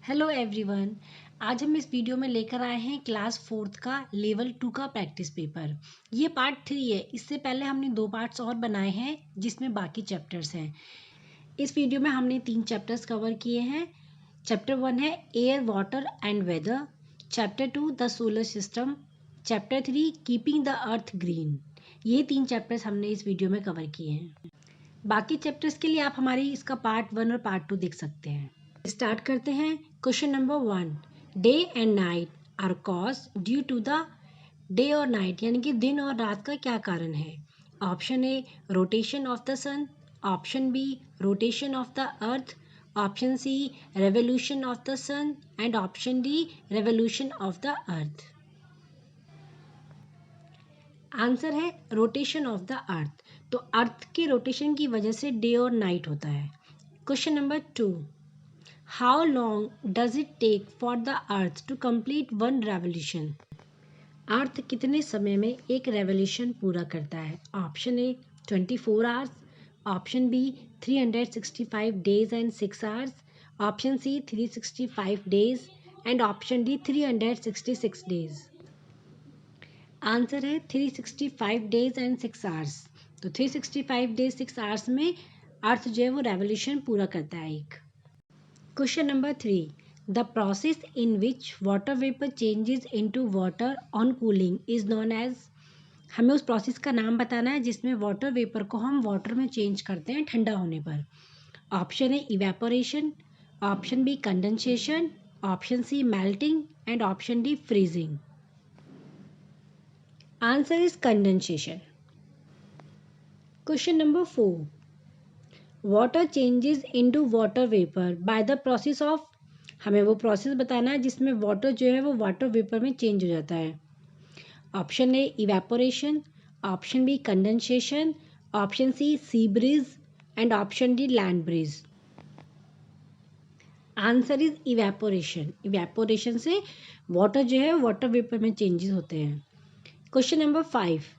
Hello everyone. आज हम इस वीडियो में लेकर आए हैं क्लास 4th का लेवल 2 का प्रैक्टिस पेपर। ये पार्ट 3 है। इससे पहले हमने 2 पार्ट्स और बनाए हैं जिसमें बाकी चैप्टर्स हैं। इस वीडियो में हमने 3 चैप्टर्स कवर किए हैं। चैप्टर 1 है air water and weather, chapter 2 the solar system, chapter 3 keeping the earth green. ये 3 चैप्टर्स हमने इस वीडियो में कवर किए हैं। बाकी चैप्टर्स के लिए आप हमारी इसका पार्ट 1 और पार्ट 2 देख सकते हैं। स्टार्ट करते हैं। Question number 1, day and night are caused due to the day और नाइट, यानी कि दिन और रात का क्या कारण है। Option A rotation of the sun, option B rotation of the earth, option C revolution of the sun and option D revolution of the earth. Answer है रोटेशन ऑफ द अर्थ। तो अर्थ के rotation की वजह से day और night होता है। Question number 2, how long does it take for the earth to complete one revolution. Earth कितने समय में एक रेवोल्यूशन पूरा करता है। Option A 24 hours, option B 365 days and 6 hours, option C 365 days and option D 366 days. Answer है 365 days and 6 hours. तो 365 days 6 hours में अर्थ जो है वो रेवोल्यूशन पूरा करता है एक। Question number 3, the process in which water vapour changes into water on cooling is known as. हमें उस प्रोसेस का नाम बताना है जिसमें वाटर वेपर को हम वाटर में चेंज करते हैं ठंडा होने पर। Option A evaporation, option B condensation, option C melting and option D freezing. Answer is condensation. Question number 4, water changes into water vapour by the process of. हमें वो प्रोसेस बताना है जिसमें वाटर जो है वो वाटर वेपर में change हो जाता है। Option A evaporation, option B condensation, option C breeze and option D land breeze. Answer is evaporation. Evaporation से वाटर जो है वाटर वेपर में चेंजेस होते हैं। Question number 5,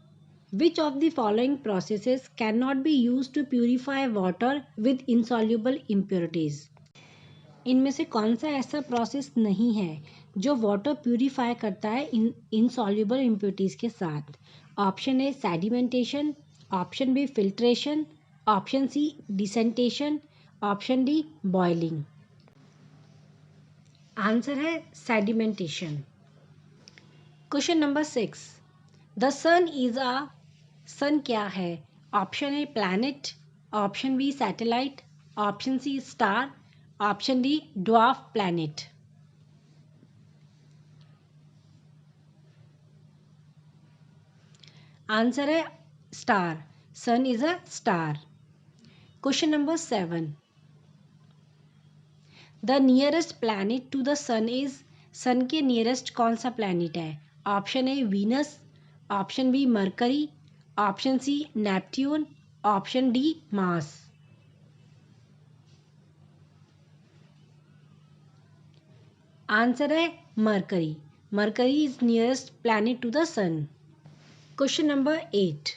which of the following processes cannot be used to purify water with insoluble impurities। इनमें से कौन सा ऐसा प्रोसेस नहीं है जो वाटर प्यूरिफाई करता है इनसॉल्युबल इम्प्योरिटीज के साथ। Option A sedimentation, option B filtration, option C decantation, option D boiling. Answer है sedimentation. Question number 6, the sun is a. Sun क्या है। Option A planet, option B satellite, option C star, option D dwarf planet. Answer है star. Sun is a star. Question number 7, the nearest planet to the sun is. Sun के nearest कौन सा planet है। Option A Venus, option B Mercury, option C Neptune, option D Mars. Answer है Mercury. Mercury is nearest planet to the sun. Question number 8,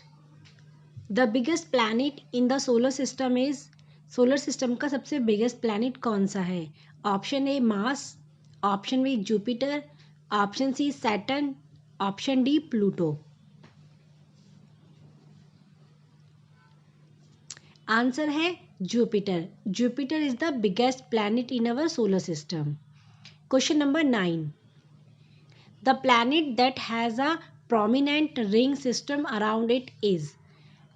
the biggest planet in the solar system is. Solar system का सबसे biggest planet कौन सा है। Option A Mars, option B Jupiter, option C Saturn, option D Pluto. Answer है Jupiter. Jupiter is the biggest planet in our solar system. Question number 9, the planet that has a prominent ring system around it is.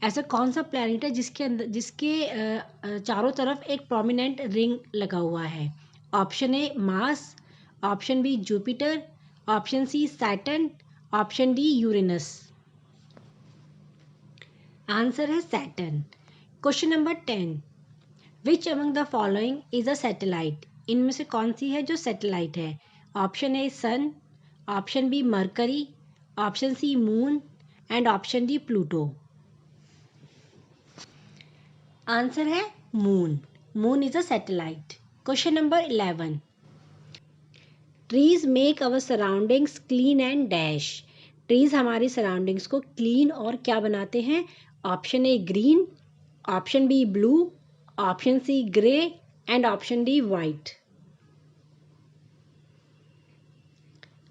ऐसा कौन सा planet है जिसके चारों तरफ एक prominent ring लगा हुआ है। Option A Mars, option B Jupiter, option C Saturn, option D Uranus. Answer है Saturn. Question number 10, which among the following is a satellite. इनमें से कौन सी है जो सैटेलाइट है। Option A sun, option B Mercury, option C moon and option D Pluto. Answer है moon. Moon is a satellite. Question number 11, trees make our surroundings clean and dash. Trees हमारी surroundings को clean और क्या बनाते हैं। Option A green, option B blue, option C grey and option D white.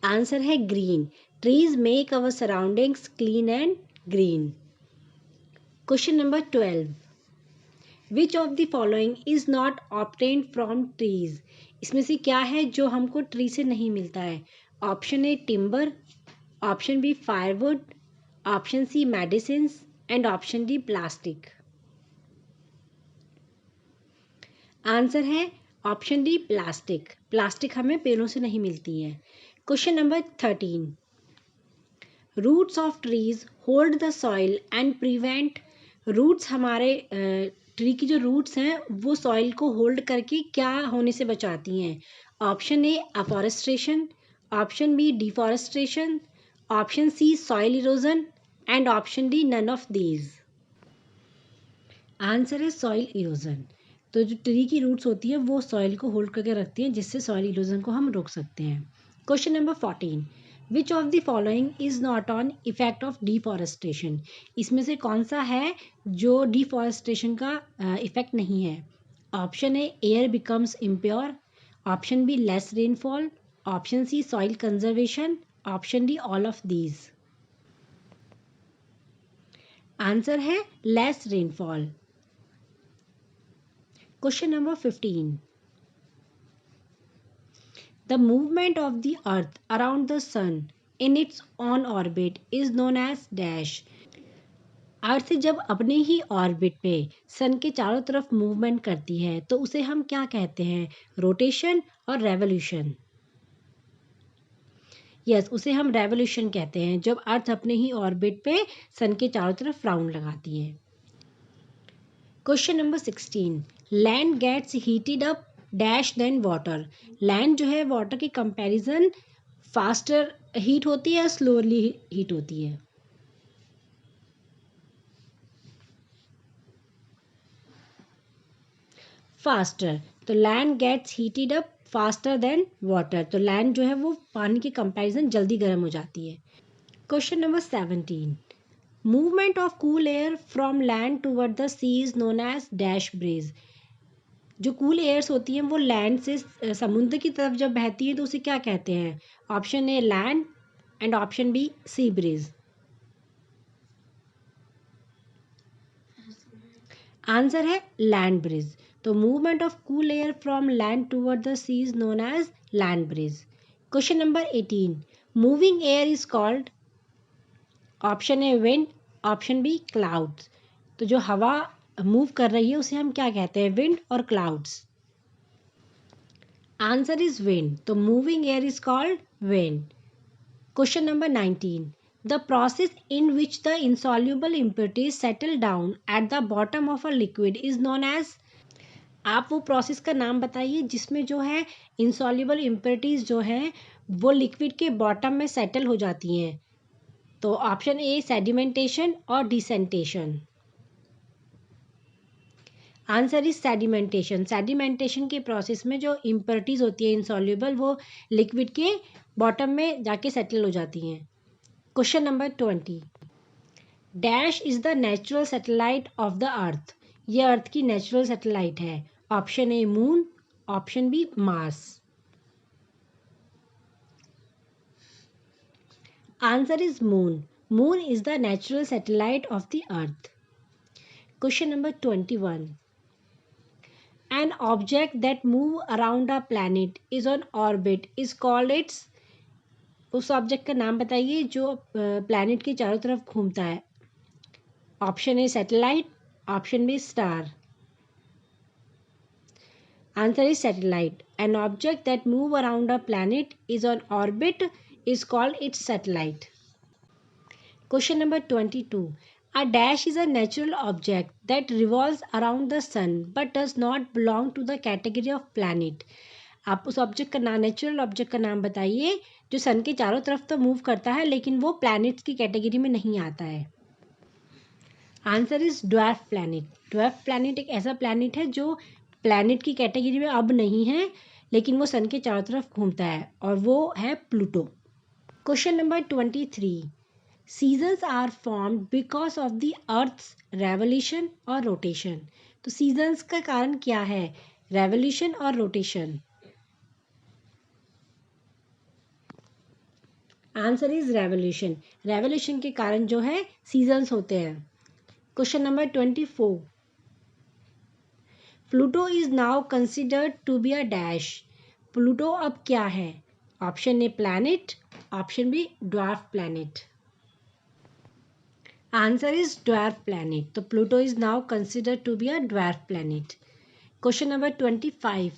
Answer है green. Trees make our surroundings clean and green. Question number 12, which of the following is not obtained from trees? इसमें से क्या है जो हमको tree से नहीं मिलता है? Option A timber, option B firewood, option C medicine and option D plastic. Answer है ऑप्शन डी प्लास्टिक। प्लास्टिक हमें पेड़ों से नहीं मिलती है। Question number 13, roots of trees hold the soil and prevent. Roots हमारे ट्री की जो रूट्स हैं वो सॉइल को होल्ड करके क्या होने से बचाती हैं? Option A afforestation, option B deforestation, option C soil erosion and option D none of these. Answer है सॉइल इरोजन। तो जो ट्री की रूट्स होती है वो सॉइल को होल्ड करके रखती हैं, जिससे सॉइल इरोजन को हम रोक सकते हैं। Question number 14, which of the following is not on effect of deforestation? इसमें से कौन सा है जो डिफॉरेस्टेशन का इफेक्ट नहीं है? Option A air becomes impure, option B less rainfall, option C soil conservation, option D all of these. Answer है less rainfall. Question number 15. The movement of the earth around the sun in its own orbit is known as dash. अर्थ जब अपने ही orbit पे सन के चारों तरफ movement करती है तो उसे हम क्या कहते हैं? रोटेशन और रेवोल्यूशन। यस, उसे हम रेवोल्यूशन कहते हैं जब अर्थ अपने ही ऑर्बिट पे सन के चारों तरफ राउंड लगाती है। Question number 16, land gets heated up dash than water. Land जो है वाटर के कंपैरिजन फास्टर हीट होती है या स्लोली हीट होती है? फास्टर। तो land gets heated up faster than water. तो लैंड जो है वो पानी के कंपैरिजन जल्दी गर्म हो जाती है। Question number 17, movement of cool air from land toward the sea is known as dash breeze. जो कूल एयर्स होती हैं वो लैंड से समुद्र की तरफ जब बहती है तो उसे क्या कहते हैं? Option A land and option B sea breeze. Answer है लैंड ब्रीज। तो movement of cool air from land toward the sea is known as land breeze. Question number 18, moving air is called? Option A wind, option B clouds. तो जो हवा move कर रही है उसे हम क्या कहते हैं? विंड और क्लाउड्स। Answer is wind. तो moving air is called wind. Question number 19, the process in which the insoluble impurities settle down at the bottom of a liquid is known as? आप वो प्रोसेस का नाम बताइए जिसमें जो है insoluble impurities जो है वो लिक्विड के बॉटम में सेटल हो जाती हैं। तो ऑप्शन ए सेडिमेंटेशन और decantation. Answer is sedimentation. Sedimentation के प्रोसेस में जो इम्प्योरिटीज होती है इंसॉल्युबल वो लिक्विड के बॉटम में जाके सेटल हो जाती हैं। Question number 20, dash is the natural satellite of the earth. ये अर्थ की नेचुरल सैटेलाइट है। Option A moon, option B Mars. Answer is moon. Moon is the natural satellite of the earth. Question number 21, an object that move around a planet is on orbit is called its? उस object का नाम बताइए जो planet के चारों तरफ घूमता है। Option A satellite, option B star. Answer is satellite. An object that move around a planet is on orbit is called its satellite. Question number 22, a dash is a natural object that revolves around the sun but does not belong to the category of planet. आप उस object का नाम, natural object का नाम बताइए जो सन के चारों तरफ तो मूव करता है लेकिन वो प्लैनेट्स की कैटेगरी में नहीं आता है। Answer is dwarf planet. Dwarf planet एक ऐसा प्लैनेट है जो प्लैनेट की कैटेगरी में अब नहीं है लेकिन वो सन के चारों तरफ घूमता है और वो है Pluto. Question number 23, seasons are formed because of the earth's revolution और रोटेशन। तो सीजन्स का कारण क्या है? रेवोल्यूशन और rotation. Answer is revolution. Revolution के कारण जो है सीजन्स होते हैं। Question number 24, Pluto is now considered to be a dash. Pluto अब क्या है? Option A planet, option B dwarf planet. Answer is dwarf planet. तो Pluto is now considered to be a dwarf planet. Question number 25,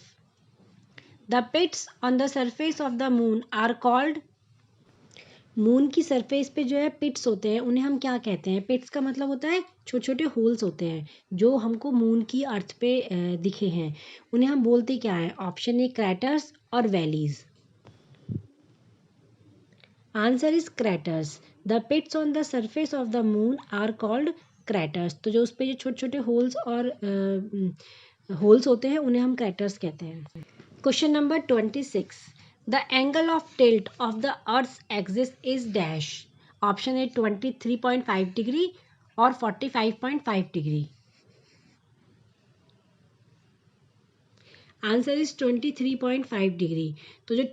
the pits on the surface of the moon are called. Moon की surface पे जो है पिट्स होते हैं, उन्हें हम क्या कहते हैं? पिट्स का मतलब होता है छोटे छोटे होल्स होते हैं जो हमको मून की अर्थ पे दिखे हैं, उन्हें हम बोलते क्या हैं? ऑप्शन ए क्रैटर्स और valleys. Answer is craters. The pits on the surface of the moon are called craters. तो जो उस पे जो छोटे छोटे होल्स और होल्स होते हैं उन्हें हम क्रैटर्स कहते हैं। Question number 26, the angle of tilt of the earth axis is dash. Option A 23.5 degree और 45.5 डिग्री। Answer is 23.5 degree. तो जो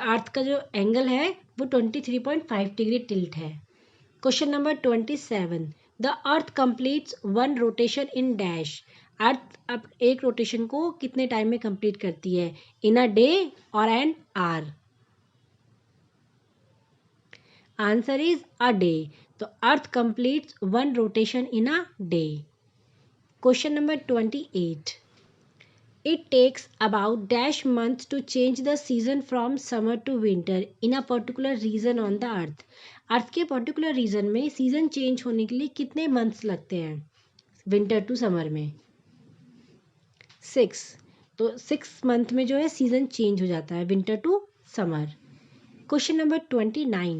अर्थ का जो एंगल है वो 23.5 डिग्री टिल्ट है। Question number 27, the earth completes one rotation in dash. Earth अब एक रोटेशन को कितने टाइम में कंप्लीट करती है? इन अ डे और an hour. Answer is a day. तो earth completes one rotation in a day. Question number 28, it takes about dash months to change the season from summer to winter in a particular region on the earth। अर्थ के particular reason में season change होने के लिए कितने months लगते हैं winter to summer में? 6। तो 6 मंथ में जो है सीजन चेंज हो जाता है winter to summer. Question number 29,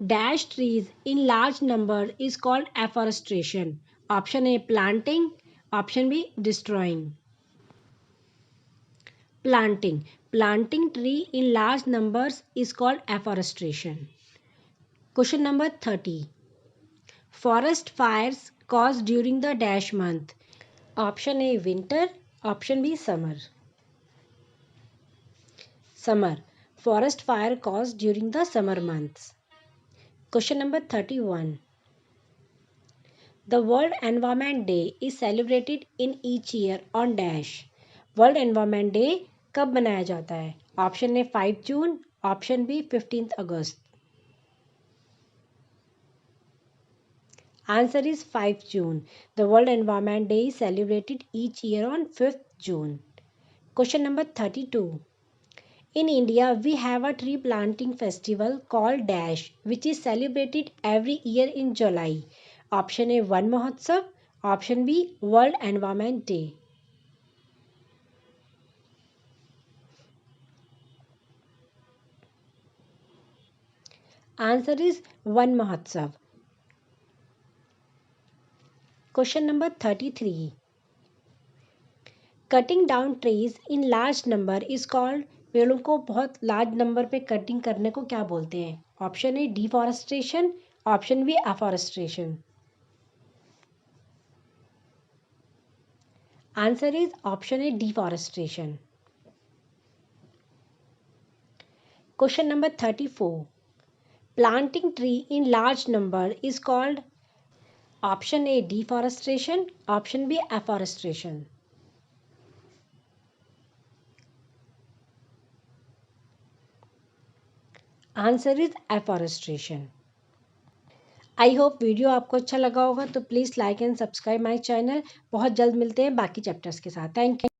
dash trees in large number is called afforestation. Option A planting, option B destroying. Planting tree in large numbers is called afforestation. Question number 30, forest fires caused during the dash month। option A winter, option B summer। forest fire caused during the summer months। question number 31, the World Environment Day is celebrated in each year on dash। World environment day कब मनाया जाता है? Option A 5 June, option B 15 August. Answer is 5 June. The world environment day is celebrated each year on 5 June. Question number 32, in India we have a tree planting festival called dash which is celebrated every year in July. Option A Van Mahotsav, option B world environment day. Answer is Van Mahotsav. Question number 33, cutting down trees in large number is called. पेड़ों को बहुत large number पे cutting करने को क्या बोलते हैं? Option A deforestation, option B afforestation. Answer is option A deforestation. Question number 34, planting tree in large number is called. Option A deforestation, option B afforestation. Answer is afforestation. I hope video आपको अच्छा लगा होगा, तो please like and subscribe my channel. बहुत जल्द मिलते हैं बाकी चैप्टर्स के साथ। Thank you.